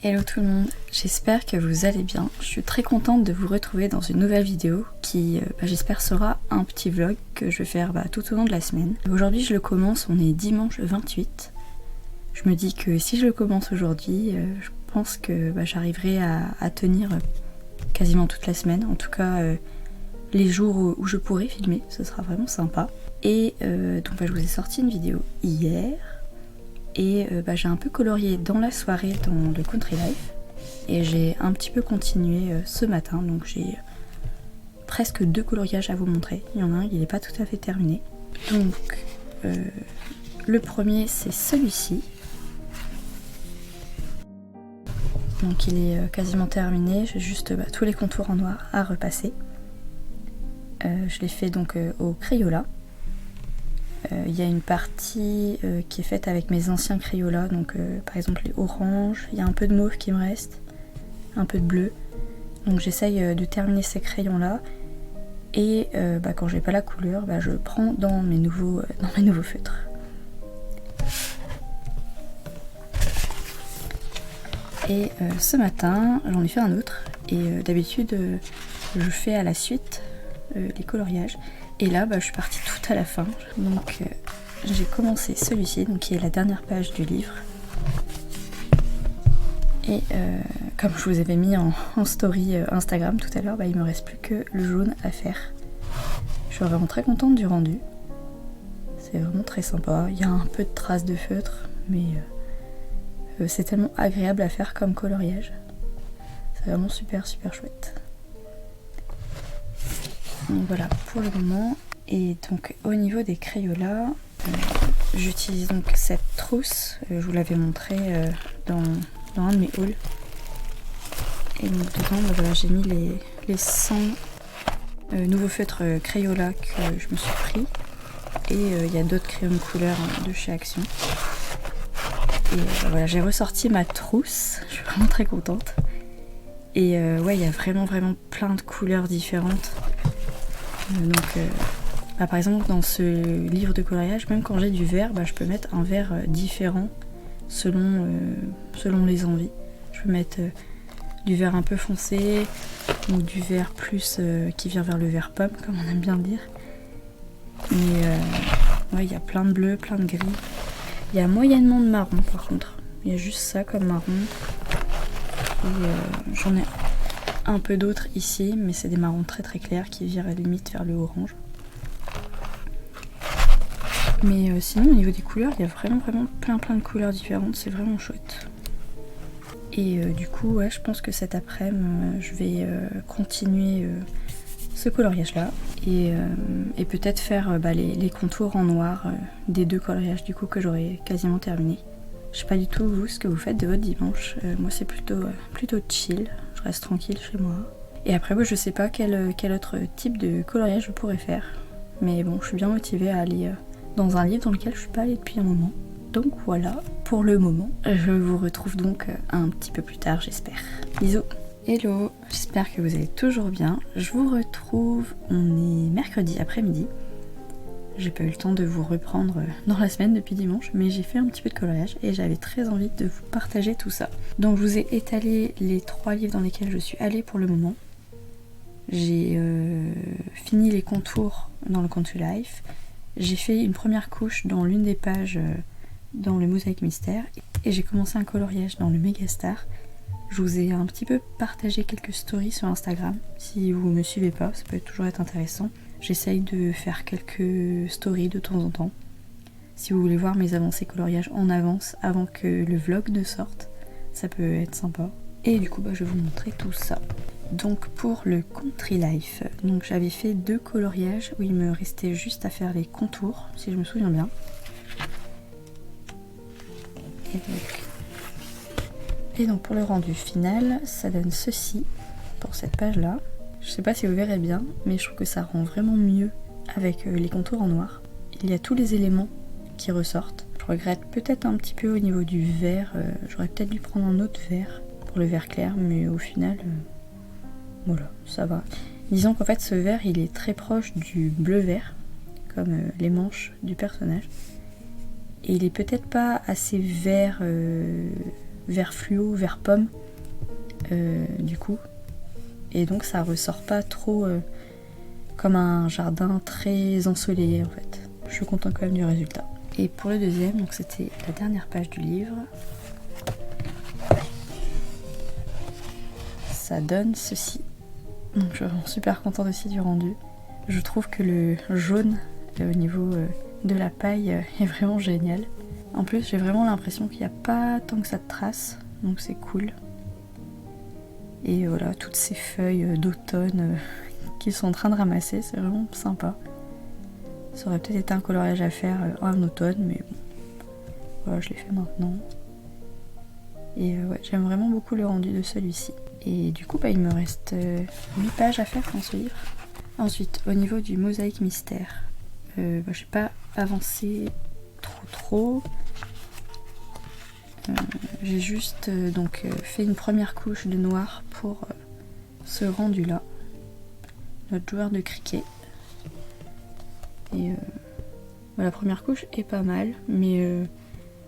Hello tout le monde, j'espère que vous allez bien. Je suis très contente de vous retrouver dans une nouvelle vidéo qui, j'espère, sera un petit vlog que je vais faire tout au long de la semaine. Aujourd'hui je le commence, on est dimanche 28. Je me dis que si je le commence aujourd'hui, je pense que j'arriverai à tenir quasiment toute la semaine. En tout cas, les jours où je pourrai filmer, ce sera vraiment sympa. Et donc je vous ai sorti une vidéo hier. Et j'ai un peu colorié dans la soirée dans le Country Life et j'ai un petit peu continué ce matin, donc j'ai presque 2 coloriages à vous montrer. Il y en a un, il n'est pas tout à fait terminé. Donc le premier c'est celui-ci. Donc il est quasiment terminé, j'ai juste tous les contours en noir à repasser. Je l'ai fait donc au Crayola. Il y a une partie qui est faite avec mes anciens Crayola, donc par exemple les oranges, il y a un peu de mauve qui me reste, un peu de bleu. Donc j'essaye de terminer ces crayons là et quand j'ai pas la couleur, je prends dans mes nouveaux feutres. Et ce matin j'en ai fait un autre et d'habitude je fais à la suite les coloriages. Et là, je suis partie tout à la fin, donc j'ai commencé celui-ci, qui est la dernière page du livre. Et comme je vous avais mis en story Instagram tout à l'heure, il me reste plus que le jaune à faire. Je suis vraiment très contente du rendu. C'est vraiment très sympa. Il y a un peu de traces de feutre, mais c'est tellement agréable à faire comme coloriage. C'est vraiment super chouette. Donc voilà pour le moment. Et donc au niveau des Crayola, j'utilise donc cette trousse, je vous l'avais montré dans un de mes hauls. Et donc dedans j'ai mis les 100 nouveaux feutres Crayola que je me suis pris. Et il y a d'autres crayons de couleur de chez Action. Et voilà, j'ai ressorti ma trousse, je suis vraiment très contente. Et il y a vraiment plein de couleurs différentes. Par exemple dans ce livre de coloriage, même quand j'ai du vert, je peux mettre un vert différent selon les envies. Je peux mettre du vert un peu foncé ou du vert plus qui vient vers le vert pomme, comme on aime bien le dire. Mais il y a plein de bleu, plein de gris. Il y a moyennement de marron par contre. Il y a juste ça comme marron. Et j'en ai un peu d'autres ici, mais c'est des marrons très clairs qui virent limite vers le orange. Mais sinon au niveau des couleurs, il y a vraiment plein de couleurs différentes, c'est vraiment chouette. Et du coup je pense que cet après-midi je vais continuer ce coloriage là et peut-être faire les contours en noir des 2 coloriages du coup que j'aurai quasiment terminé. Je sais pas du tout vous ce que vous faites de votre dimanche, moi c'est plutôt chill, je reste tranquille chez moi. Et après je sais pas quel autre type de coloriage je pourrais faire, mais bon je suis bien motivée à aller dans un livre dans lequel je suis pas allée depuis un moment. Donc voilà pour le moment, je vous retrouve donc un petit peu plus tard j'espère. Bisous. Hello, j'espère que vous allez toujours bien. Je vous retrouve, on est mercredi après-midi. J'ai pas eu le temps de vous reprendre dans la semaine depuis dimanche, mais j'ai fait un petit peu de coloriage et j'avais très envie de vous partager tout ça. Donc je vous ai étalé les 3 livres dans lesquels je suis allée pour le moment. J'ai fini les contours dans le Country Life. J'ai fait une première couche dans l'une des pages dans le Mosaïque Mystère et j'ai commencé un coloriage dans le Megastar. Je vous ai un petit peu partagé quelques stories sur Instagram. Si vous me suivez pas, ça peut toujours être intéressant. J'essaye de faire quelques stories de temps en temps. Si vous voulez voir mes avancées coloriage en avance avant que le vlog ne sorte, ça peut être sympa. Et du coup, je vais vous montrer tout ça. Donc pour le Country Life, donc j'avais fait 2 coloriages où il me restait juste à faire les contours, si je me souviens bien. Et donc pour le rendu final, ça donne ceci pour cette page là. Je sais pas si vous verrez bien, mais je trouve que ça rend vraiment mieux avec les contours en noir. Il y a tous les éléments qui ressortent. Je regrette peut-être un petit peu au niveau du vert, j'aurais peut-être dû prendre un autre vert pour le vert clair, mais au final, voilà, ça va. Disons qu'en fait ce vert il est très proche du bleu-vert, comme les manches du personnage. Et il est peut-être pas assez vert vert fluo, vert pomme du coup. Et donc ça ressort pas trop comme un jardin très ensoleillé en fait. Je suis contente quand même du résultat. Et pour le deuxième, donc c'était la dernière page du livre. Ça donne ceci. Donc je suis vraiment super contente aussi du rendu. Je trouve que le jaune au niveau de la paille est vraiment génial. En plus j'ai vraiment l'impression qu'il n'y a pas tant que ça de traces, donc c'est cool. Et voilà, toutes ces feuilles d'automne qu'ils sont en train de ramasser, c'est vraiment sympa. Ça aurait peut-être été un coloriage à faire en automne, mais bon, voilà, je l'ai fait maintenant. Et ouais, j'aime vraiment beaucoup le rendu de celui-ci. Et du coup, il me reste 8 pages à faire dans ce livre. Ensuite, au niveau du mosaïque mystère, j'ai pas avancé trop. J'ai juste fait une première couche de noir pour ce rendu là, notre joueur de cricket. Et la première couche est pas mal, mais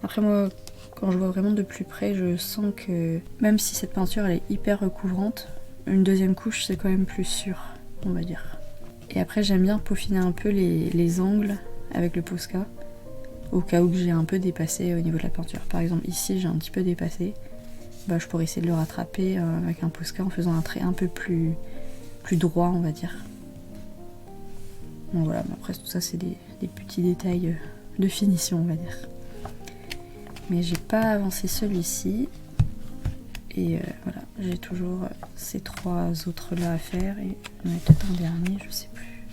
après moi quand je vois vraiment de plus près, je sens que même si cette peinture elle est hyper recouvrante, une deuxième couche c'est quand même plus sûr, on va dire. Et après j'aime bien peaufiner un peu les angles avec le Posca, au cas où j'ai un peu dépassé au niveau de la peinture. Par exemple ici j'ai un petit peu dépassé, je pourrais essayer de le rattraper avec un Posca en faisant un trait un peu plus droit, on va dire. Bon voilà, mais après tout ça c'est des petits détails de finition, on va dire. Mais j'ai pas avancé celui-ci. Et voilà, j'ai toujours ces 3 autres là à faire. Et il y en a peut-être un dernier, je sais plus.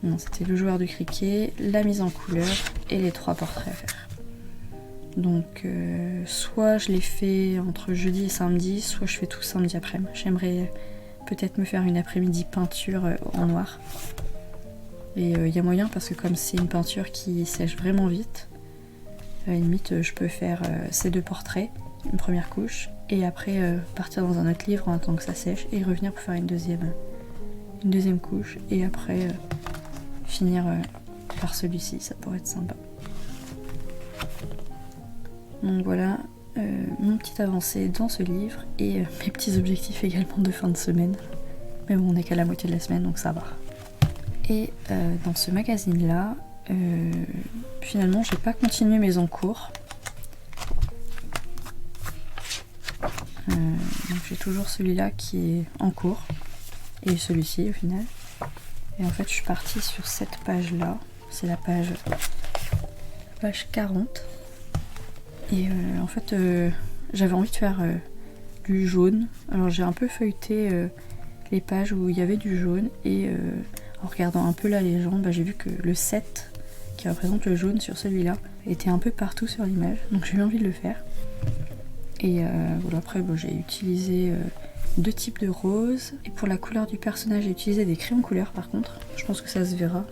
Non, c'était le joueur de cricket, la mise en couleur et les 3 portraits à faire. Donc soit je les fais entre jeudi et samedi, soit je fais tout samedi après-midi. J'aimerais peut-être me faire une après-midi peinture en noir. Et il y a moyen parce que comme c'est une peinture qui sèche vraiment vite, à la limite je peux faire ces 2 portraits, une première couche, et après partir dans un autre livre en attendant que ça sèche et revenir pour faire une deuxième couche, et après finir par celui-ci, ça pourrait être sympa. Donc voilà mon petit avancée dans ce livre et mes petits objectifs également de fin de semaine. Mais bon, on n'est qu'à la moitié de la semaine donc ça va. Et dans ce magazine là, finalement j'ai pas continué mes encours. Donc j'ai toujours celui-là qui est en cours et celui-ci au final. Et en fait je suis partie sur cette page là, c'est la page 40. Et en fait j'avais envie de faire du jaune. Alors j'ai un peu feuilleté les pages où il y avait du jaune et en regardant un peu la légende, j'ai vu que le 7 qui représente le jaune sur celui-là était un peu partout sur l'image, donc j'ai eu envie de le faire. Et voilà, après j'ai utilisé 2 types de roses. Et pour la couleur du personnage, j'ai utilisé des crayons couleur par contre. Je pense que ça se verra.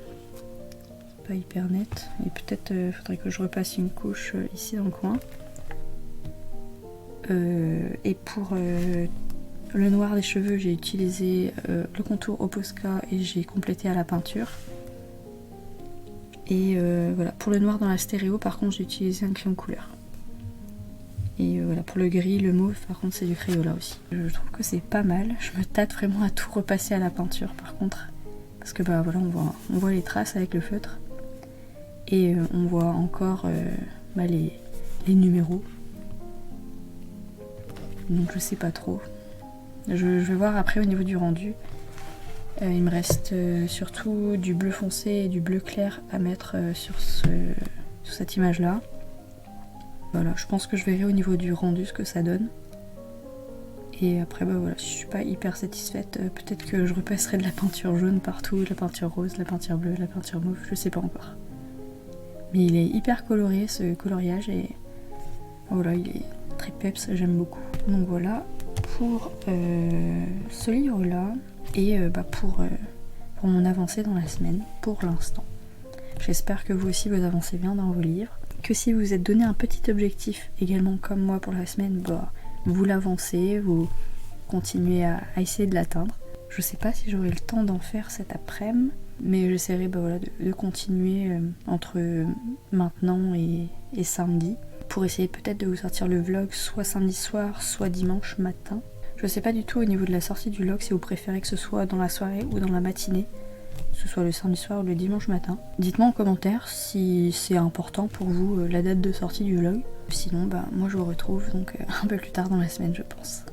Pas hyper net. Et peut-être faudrait que je repasse une couche ici dans le coin. Et pour le noir des cheveux, j'ai utilisé le contour au Posca et j'ai complété à la peinture. Et voilà, pour le noir dans la stéréo, par contre, j'ai utilisé un crayon couleur. Et voilà, pour le gris, le mauve, par contre, c'est du Crayola aussi. Je trouve que c'est pas mal. Je me tâte vraiment à tout repasser à la peinture, par contre. Parce que voilà, on voit les traces avec le feutre. Et on voit encore les numéros. Donc je sais pas trop. Je vais voir après au niveau du rendu. Il me reste surtout du bleu foncé et du bleu clair à mettre sur cette image là. Voilà, je pense que je verrai au niveau du rendu ce que ça donne. Et après voilà, si je suis pas hyper satisfaite, peut-être que je repasserai de la peinture jaune partout, de la peinture rose, de la peinture bleue, de la peinture mauve, je sais pas encore. Mais il est hyper coloré ce coloriage et voilà, il est très peps, j'aime beaucoup. Donc voilà pour ce livre là et pour mon avancée dans la semaine pour l'instant. J'espère que vous aussi vous avancez bien dans vos livres, que si vous vous êtes donné un petit objectif également comme moi pour la semaine, vous l'avancez, vous continuez à essayer de l'atteindre. Je sais pas si j'aurai le temps d'en faire cet après-midi, mais j'essaierai de continuer entre maintenant et samedi pour essayer peut-être de vous sortir le vlog soit samedi soir, soit dimanche matin. Je sais pas du tout au niveau de la sortie du vlog si vous préférez que ce soit dans la soirée ou dans la matinée, que ce soit le samedi soir ou le dimanche matin. Dites-moi en commentaire si c'est important pour vous la date de sortie du vlog. Sinon, bah moi je vous retrouve donc un peu plus tard dans la semaine je pense.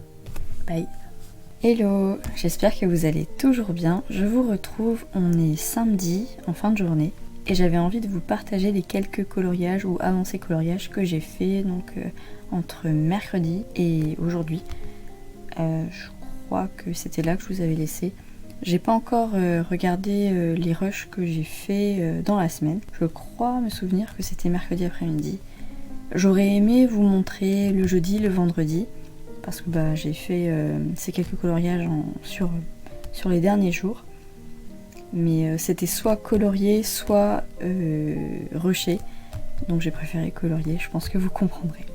Bye. Hello, j'espère que vous allez toujours bien. Je vous retrouve, on est samedi en fin de journée. Et j'avais envie de vous partager les quelques coloriages ou avancées coloriages que j'ai fait donc entre mercredi et aujourd'hui. Je crois que c'était là que je vous avais laissé. J'ai pas encore regardé les rushs que j'ai fait dans la semaine. Je crois me souvenir que c'était mercredi après-midi. J'aurais aimé vous montrer le jeudi, le vendredi, parce que bah, j'ai fait ces quelques coloriages sur les derniers jours. Mais c'était soit colorié, soit rushé. Donc j'ai préféré colorier, je pense que vous comprendrez.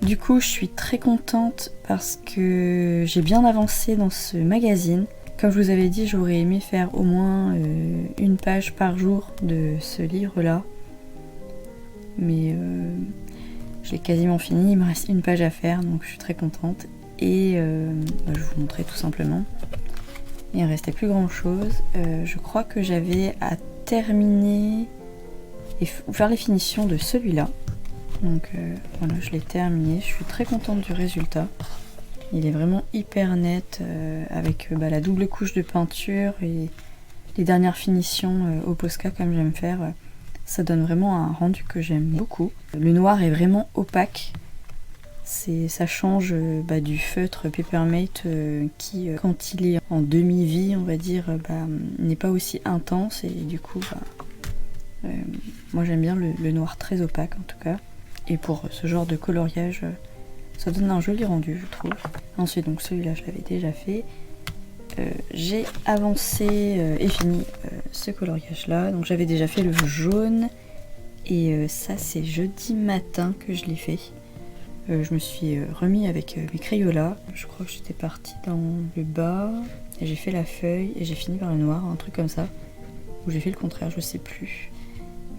Du coup, je suis très contente parce que j'ai bien avancé dans ce magazine. Comme je vous avais dit, j'aurais aimé faire au moins une page par jour de ce livre-là. Mais je l'ai quasiment fini, il me reste une page à faire, donc je suis très contente. Et je vais vous montrer tout simplement. Il ne restait plus grand chose. Je crois que j'avais à terminer et faire les finitions de celui-là. Donc voilà, je l'ai terminé. Je suis très contente du résultat. Il est vraiment hyper net avec la double couche de peinture et les dernières finitions au Posca comme j'aime faire. Ça donne vraiment un rendu que j'aime beaucoup. Le noir est vraiment opaque. Ça change du feutre Papermate qui, quand il est en demi-vie, on va dire, n'est pas aussi intense et du coup, moi j'aime bien le noir très opaque en tout cas. Et pour ce genre de coloriage, ça donne un joli rendu, je trouve. Ensuite, donc celui-là, je l'avais déjà fait. J'ai avancé et fini ce coloriage-là. Donc j'avais déjà fait le jaune et ça c'est jeudi matin que je l'ai fait. Je me suis remis avec mes Crayolas. Je crois que j'étais partie dans le bas et j'ai fait la feuille et j'ai fini par le noir, un truc comme ça. Ou j'ai fait le contraire, je sais plus.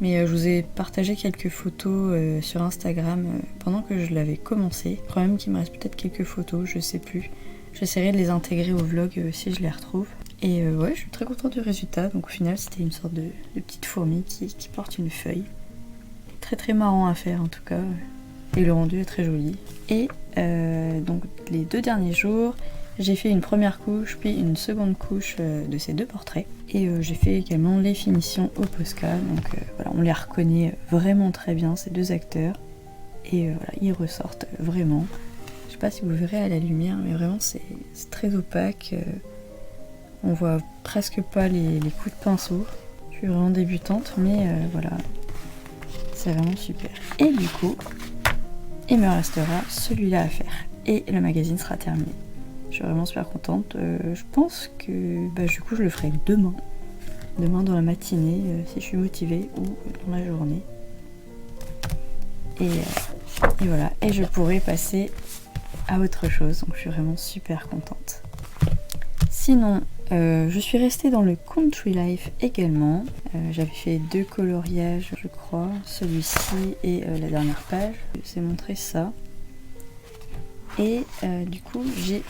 Mais je vous ai partagé quelques photos sur Instagram pendant que je l'avais commencé. Je crois même qu'il me reste peut-être quelques photos, je sais plus. J'essaierai de les intégrer au vlog si je les retrouve. Et ouais, je suis très contente du résultat. Donc au final, c'était une sorte de petite fourmi qui porte une feuille. Très très marrant à faire en tout cas. Et le rendu est très joli. Et donc les 2 derniers jours, j'ai fait une première couche puis une seconde couche de ces 2 portraits. Et j'ai fait également les finitions au Posca. Donc voilà, on les reconnaît vraiment très bien ces 2 acteurs. Et voilà, ils ressortent vraiment. Je sais pas si vous verrez à la lumière, mais vraiment c'est très opaque. On voit presque pas les coups de pinceau. Je suis vraiment débutante, mais voilà, c'est vraiment super. Et du coup, il me restera celui-là à faire. Et le magazine sera terminé. Je suis vraiment super contente. Je pense que du coup je le ferai demain. Demain dans la matinée, si je suis motivée, ou dans la journée. Et voilà. Et je pourrai passer à autre chose. Donc je suis vraiment super contente. Sinon, je suis restée dans le Country Life également. J'avais fait 2 coloriages, je crois. Celui-ci et la dernière page. Je vous ai montré ça. Et du coup, j'ai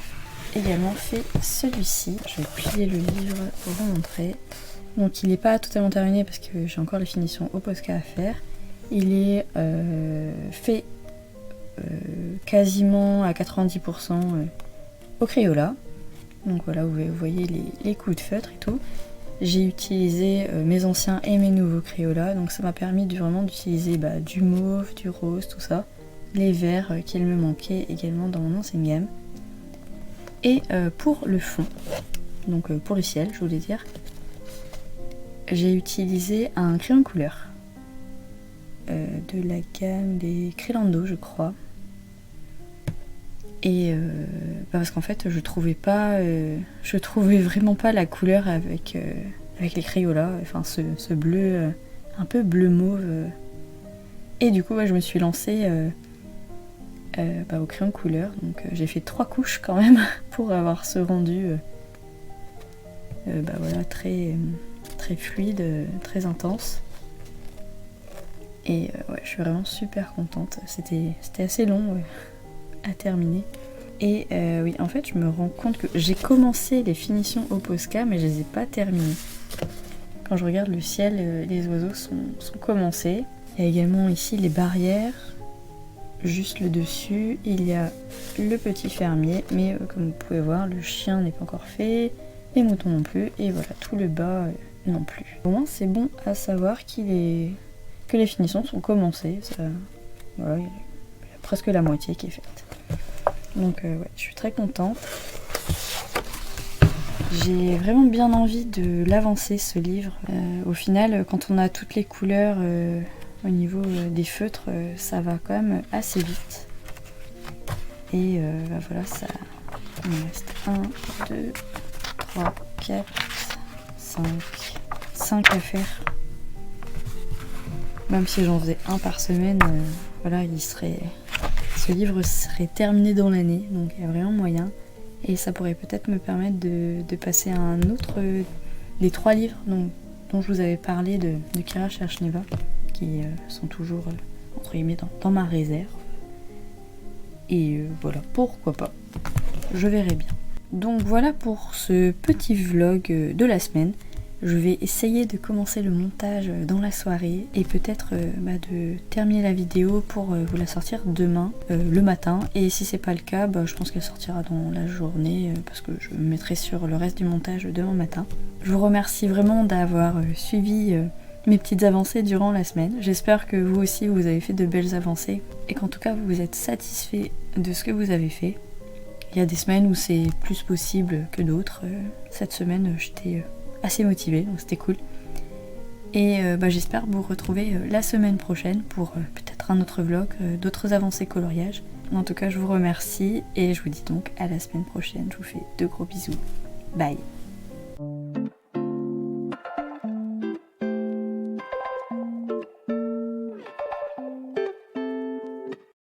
également fait celui-ci. Je vais plier le livre pour vous montrer. Donc il n'est pas totalement terminé parce que j'ai encore les finitions au Posca à faire. Il est fait quasiment à 90% au Crayola. Donc voilà, vous voyez les coups de feutre et tout. J'ai utilisé mes anciens et mes nouveaux Crayola. Donc ça m'a permis vraiment d'utiliser du mauve, du rose, tout ça. Les verts qu'il me manquait également dans mon ancienne gamme. Et pour le fond, donc pour le ciel, je voulais dire, j'ai utilisé un crayon de couleur de la gamme des Crelando, je crois. Et parce qu'en fait, je trouvais vraiment pas la couleur avec les Crayolas, enfin ce bleu, un peu bleu mauve. Et du coup, je me suis lancée au crayon de couleur. Donc j'ai fait 3 couches quand même pour avoir ce rendu voilà, très fluide, très intense. Et ouais, je suis vraiment super contente. C'était assez long à terminer. Et oui, en fait, je me rends compte que j'ai commencé les finitions au Posca, mais je les ai pas terminées. Quand je regarde le ciel, les oiseaux sont commencés. Il y a également ici les barrières. Juste le dessus, il y a le petit fermier, mais comme vous pouvez voir, le chien n'est pas encore fait, les moutons non plus, et voilà, tout le bas non plus. Au moins, c'est bon à savoir que les finitions sont commencées. Voilà, il y a presque la moitié qui est faite. Donc ouais, je suis très contente. J'ai vraiment bien envie de l'avancer, ce livre. Au final, quand on a toutes les couleurs au niveau des feutres, ça va quand même assez vite. Et bah voilà, ça... Il me reste 1, 2, 3, 4, 5 à faire. Même si j'en faisais un par semaine, voilà, ce livre serait terminé dans l'année, donc il y a vraiment moyen. Et ça pourrait peut-être me permettre de passer à un autre des 3 livres dont je vous avais parlé de Kira Cherchneva, qui sont toujours entre guillemets dans ma réserve. Et voilà, pourquoi pas, je verrai bien. Donc voilà pour ce petit vlog de la semaine. Je vais essayer de commencer le montage dans la soirée et peut-être de terminer la vidéo pour vous la sortir demain, le matin. Et si c'est pas le cas, je pense qu'elle sortira dans la journée parce que je me mettrai sur le reste du montage demain matin. Je vous remercie vraiment d'avoir suivi mes petites avancées durant la semaine. J'espère que vous aussi vous avez fait de belles avancées et qu'en tout cas vous êtes satisfait de ce que vous avez fait. Il y a des semaines où c'est plus possible que d'autres. Cette semaine j'étais assez motivée, donc c'était cool. Et j'espère vous retrouver la semaine prochaine pour peut-être un autre vlog, d'autres avancées coloriage. En tout cas, je vous remercie et je vous dis donc à la semaine prochaine. Je vous fais de gros bisous. Bye!